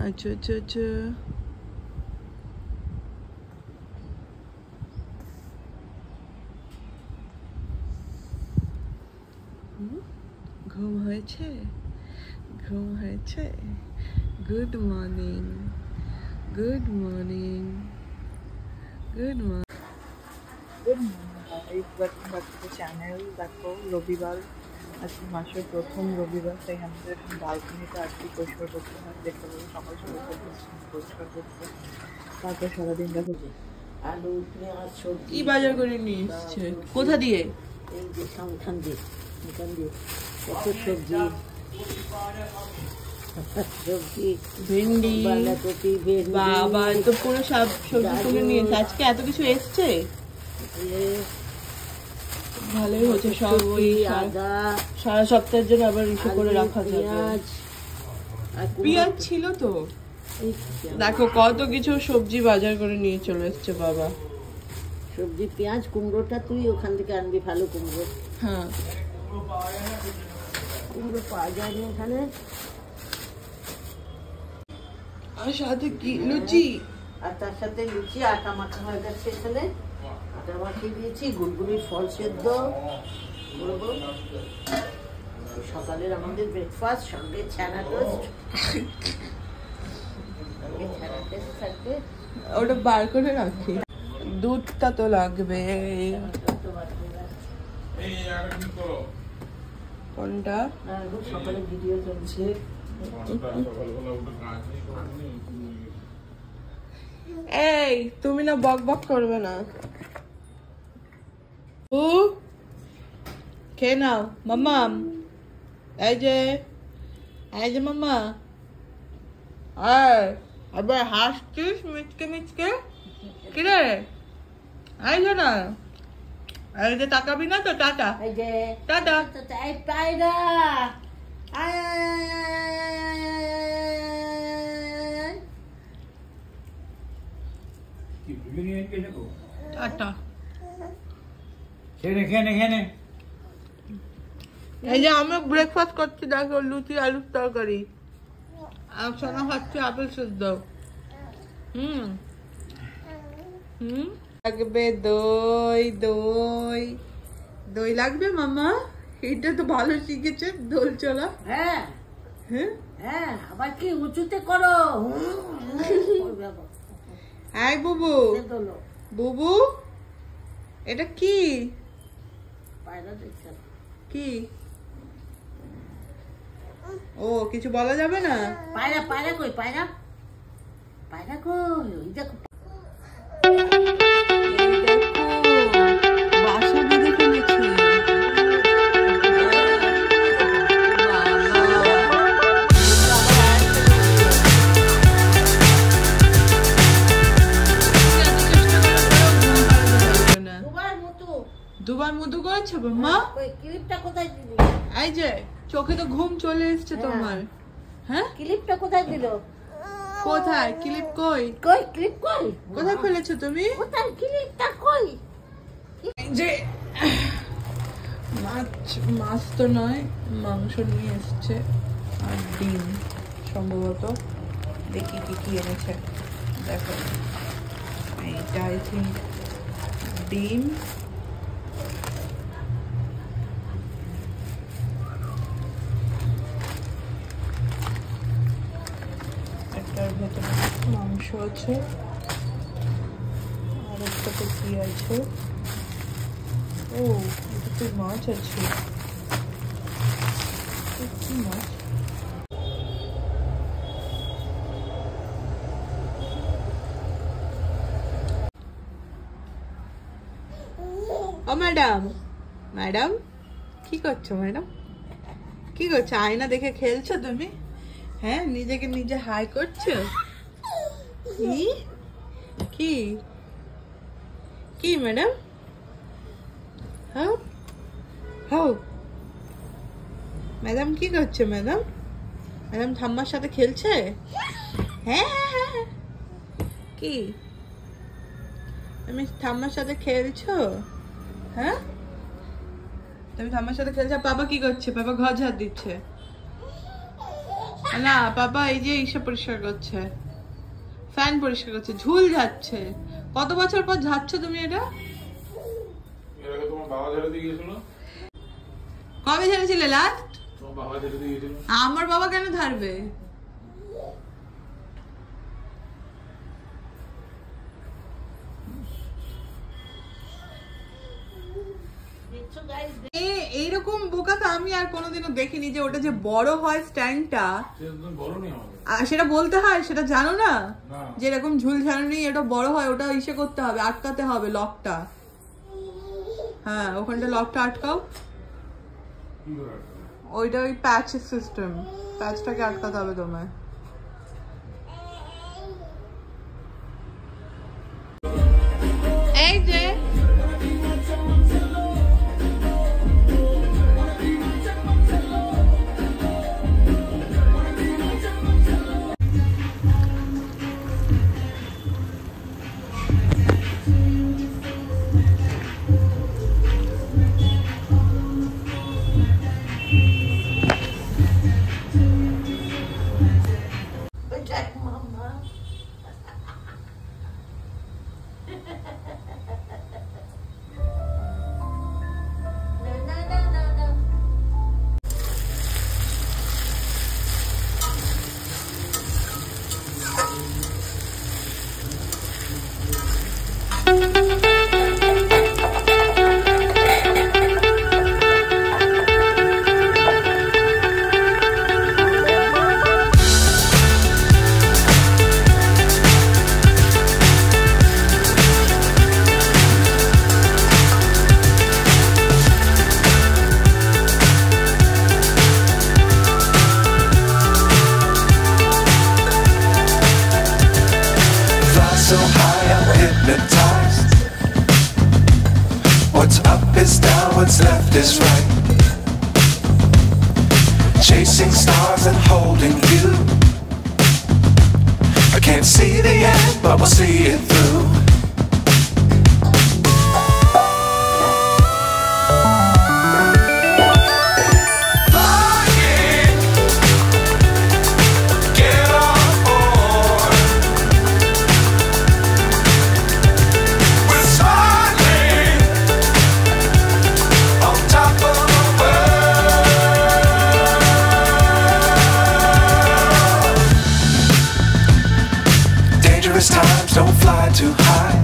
আচ্ছা আচ্ছা আচ্ছা ঘুম হয়েছে ঘুম হয়েছে good morning good morning good morning good morning welcome back to the channel. দেখো রবিবার আজকে মাসের প্রথম রবিবার, তাই আমাদের বালকনিটা আর কি পরিষ্কার করতে হয়। দেখতে পাবো সকাল সকাল পরিষ্কার করতে, তারপর সারাদিন দেখো আলু পেঁয়াজ সবজি কি বাজার করে নিয়ে এসছে, কোথা দিয়ে? এই যে এখান দিয়ে কত সবজি সবজি ভেন্ডি বাঁধাকপি ভেন্ডি বাবা তো পুরো সব সবজি তুলে নিয়ে এসছে। আজকে এত কিছু এসছে, ভালোই হচ্ছে। সব ওই আদা সারা সপ্তাহের জন্য আবার ইস্যু করে রাখা যাবে। পেঁয়াজ ছিল তো, দেখো কত কিছু সবজি বাজার করে নিয়ে চলে এসছে বাবা। সবজি পেঁয়াজ কুমড়োটা তুই ওখান থেকে আনবি, ভালো কুমড়ো। হ্যাঁ কুমড়ো পাওয়া যায় না এখানে। আর সাথে কি লুচি, আর তার সাথে লুচি আটা মাখা হয়ে গেছে, এখানে আটা মাখিয়ে দিয়েছি। গুলগুলির ফল সেদ্ধ করবো সকালের আমাদের ব্রেকফাস্ট, সঙ্গে ছানা টোস্ট। থাকবে ওটা বার করে রাখি। দুধটা তো লাগবে। কোনটা? সকালে ভিডিও চলছে। এই তুমি না বক বক করবে না। ও খেয়ে নাও মাম্মাম। এই যে মাম্মা, আবার হাসছিস মিচকে মিচকে, কিরে এই যে না, এই যে তাকাবি না তো, টাটা এই যে টাটা। এই পায়রা টাটা। খেয়ে এই যে আমি ব্রেকফাস্ট করছি, দেখো লুচি আলুর তরকারি, আর সোনা খাচ্ছে আপেল সেদ্ধ। লাগবে দই, দই দই লাগবে মামা। এটা তো ভালো শিখেছে দোল চলা। হ্যাঁ হ্যাঁ হ্যাঁ, আবার কি উঁচুতে করো। এই বুবু, বুবু এটা কি পায়রা দেখছেন কি? ও কিছু বলা যাবে না। পায়রা পায়রা কই, পায়রা পায়রা কই, ওই দেখো। বাসা বেঁধে ফেলেছে দুবার মধু করেছে মা। ক্লিপটা কোথায় দিল? এই যে চোখে তো ঘুম চলে এসছে তোমার। হ্যাঁ ক্লিপটা কোথায় দিল? কোথায় ক্লিপ? কই কই ক্লিপ কই? কোথায় ফেলেছো তুমি? কোথায় ক্লিপটা কই? যে মাছ তো নয়, মাংস নিয়ে এসছে আর ডিম সম্ভবত। দেখি কি কি এনেছে। দেখো এইটা আই থিঙ্ক ডিম, একটার ভেতরে মাংস আছে, আর একটাতে কি আছে? ও এটাতে মাছ আছে। কি মাছ? ও ম্যাডাম, ম্যাডাম কি করছো? ম্যাডাম কি করছো? আয়না দেখে খেলছো তুমি? হ্যাঁ নিজেকে নিজে হাই করছো? কি কি ম্যাডাম? হ্যাঁ হ্যাঁ ম্যাডাম কি করছে? ম্যাডাম ম্যাডাম ঠাম্মার সাথে খেলছে? হ্যাঁ কি তুমি ঠাম্মার সাথে খেলছো? হ্যাঁ তুমি ঠাম্মার সাথে খেলছো। বাবা কি করছে? বাবা ঘর ঝাড় দিচ্ছে। না বাবা এই যে ইসে পরিষ্কার করছে, ফ্যান পরিষ্কার করছে, ঝুল ঝাড়ছে। কত বছর পর ঝাড়ছো তুমি এটা? তোমার বাবা ঝাড়া দিয়ে গিয়েছিল। কবে ঝেড়েছিলে লাস্ট? তোমার বাবা ঝাড়া দিয়ে গিয়েছিল। আমার বাবা কেন ঝাড়বে? এইরকম বোকা তো আমি আর কোনোদিনও দেখিনি, যে ওটা যে বড় হয় স্ট্যান্ডটা, সেটা বলতে হয়, সেটা জানো না? যে এরকম ঝুল ঝাড়নি এটা বড় হয়, ওটা ইসে করতে হবে, আটকাতে হবে লকটা। হ্যাঁ ওখানটা লকটা আটকাও, ওইটা ওই প্যাচ সিস্টেম, প্যাচটাকে আটকাতে হবে তোমায়। এই যে so high I'm hypnotized. What's up is down, what's left is right. Chasing stars and holding you. I can't see the end, but we'll see it through. Times don't fly too high.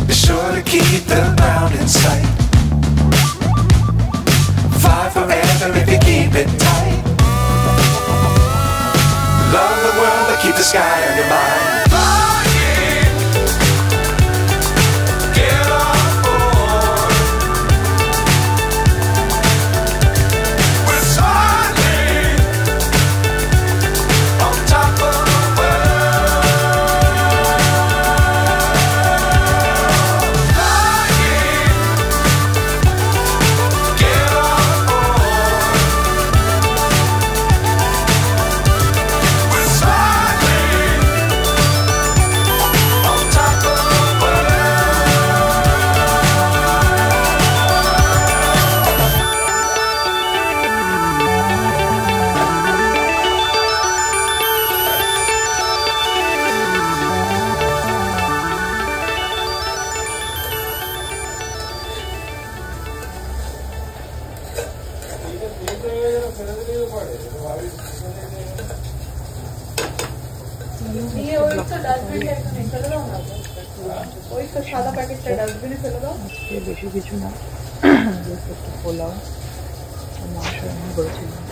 Be sure to keep the ground in sight. Fly forever if you keep it tight. Love the world but keep the sky on your mind. বেশি কিছু না, একটু পোলাও মাংস রান্না করেছিলাম,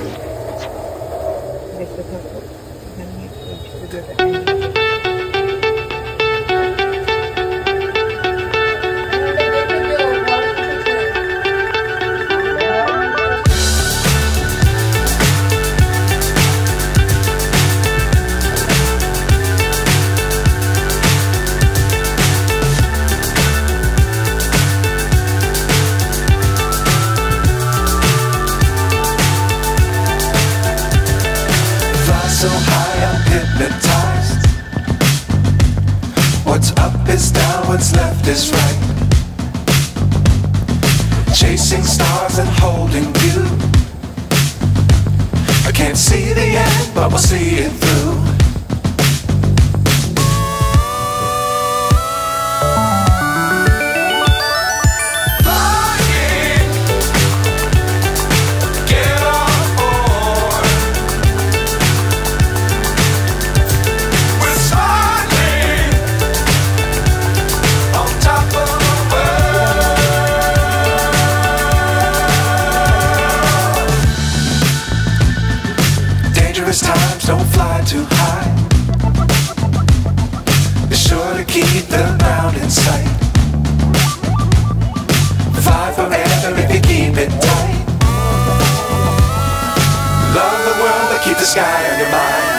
দেখতে থাকো এখানে ভিডিওটা। So high I'm hypnotized. What's up is down, what's left is right. Chasing stars and holding you. I can't see the end, but we'll see it through. Times don't fly too high. Be sure to keep the ground in sight. Fly forever if you keep it tight. Love the world, but keep the sky on your mind.